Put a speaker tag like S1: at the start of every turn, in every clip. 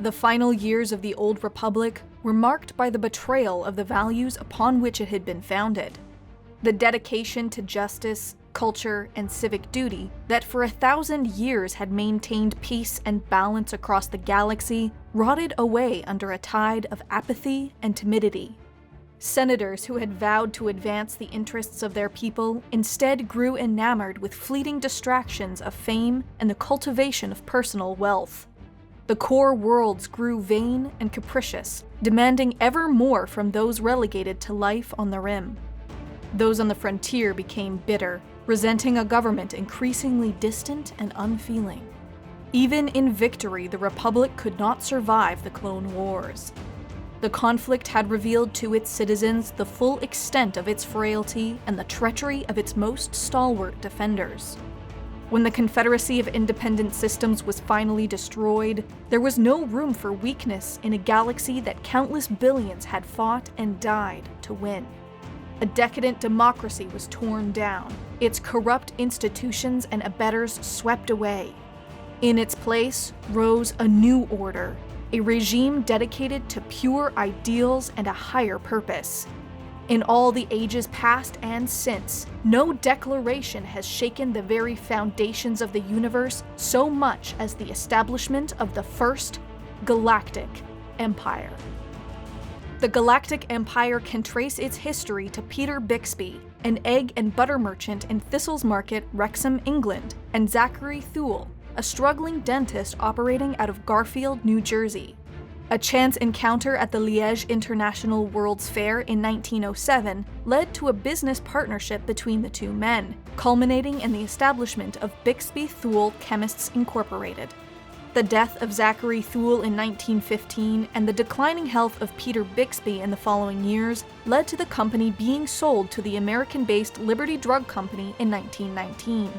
S1: The final years of the Old Republic were marked by the betrayal of the values upon which it had been founded. The dedication to justice, culture, and civic duty that for 1,000 years had maintained peace and balance across the galaxy rotted away under a tide of apathy and timidity. Senators who had vowed to advance the interests of their people instead grew enamored with fleeting distractions of fame and the cultivation of personal wealth. The core worlds grew vain and capricious, demanding ever more from those relegated to life on the rim. Those on the frontier became bitter, resenting a government increasingly distant and unfeeling. Even in victory, the Republic could not survive the Clone Wars. The conflict had revealed to its citizens the full extent of its frailty and the treachery of its most stalwart defenders. When the Confederacy of Independent Systems was finally destroyed, there was no room for weakness in a galaxy that countless billions had fought and died to win. A decadent democracy was torn down, its corrupt institutions and abettors swept away. In its place rose a new order, a regime dedicated to pure ideals and a higher purpose. In all the ages past and since, no declaration has shaken the very foundations of the universe so much as the establishment of the First Galactic Empire. The Galactic Empire can trace its history to Peter Bixby, an egg and butter merchant in Thistles Market, Wrexham, England, and Zachary Thule, a struggling dentist operating out of Garfield, New Jersey. A chance encounter at the Liège International World's Fair in 1907 led to a business partnership between the two men, culminating in the establishment of Bixby Thule Chemists Incorporated. The death of Zachary Thule in 1915 and the declining health of Peter Bixby in the following years led to the company being sold to the American-based Liberty Drug Company in 1919.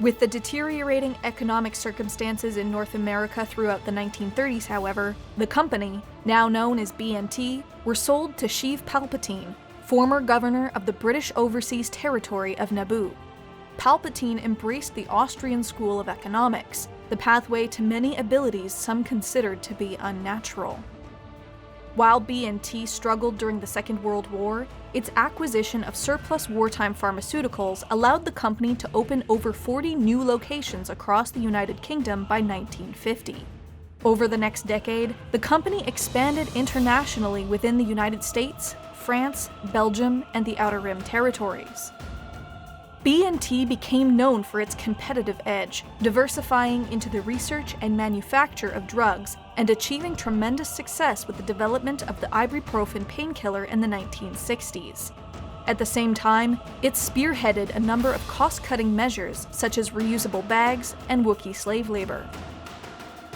S1: With the deteriorating economic circumstances in North America throughout the 1930s, however, the company, now known as B&T, were sold to Sheev Palpatine, former governor of the British Overseas Territory of Naboo. Palpatine embraced the Austrian School of Economics, the pathway to many abilities some considered to be unnatural. While B&T struggled during the Second World War, its acquisition of surplus wartime pharmaceuticals allowed the company to open over 40 new locations across the United Kingdom by 1950. Over the next decade, the company expanded internationally within the United States, France, Belgium, and the Outer Rim territories. B&T became known for its competitive edge, diversifying into the research and manufacture of drugs, and achieving tremendous success with the development of the ibuprofen painkiller in the 1960s. At the same time, it spearheaded a number of cost-cutting measures, such as reusable bags and Wookiee slave labor.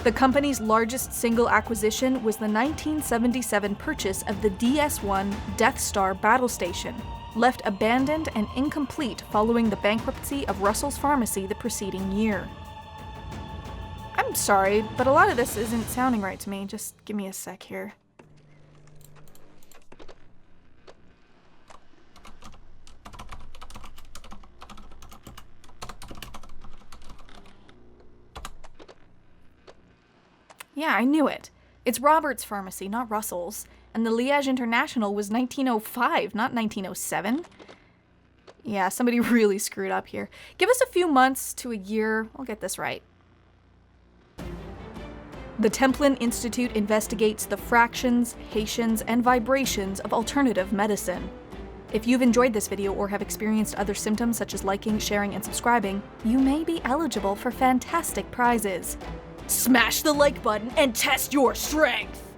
S1: The company's largest single acquisition was the 1977 purchase of the DS-1 Death Star battle station, left abandoned and incomplete following the bankruptcy of Russell's Pharmacy the preceding year. I'm sorry, but a lot of this isn't sounding right to me. Just give me a sec here. Yeah, I knew it. It's Robert's Pharmacy, not Russell's. And the Liège International was 1905, not 1907. Yeah, somebody really screwed up here. Give us a few months to a year, I'll get this right. The Templin Institute investigates the fractions, Haitians, and vibrations of alternative medicine. If you've enjoyed this video or have experienced other symptoms such as liking, sharing, and subscribing, you may be eligible for fantastic prizes. Smash the like button and test your strength!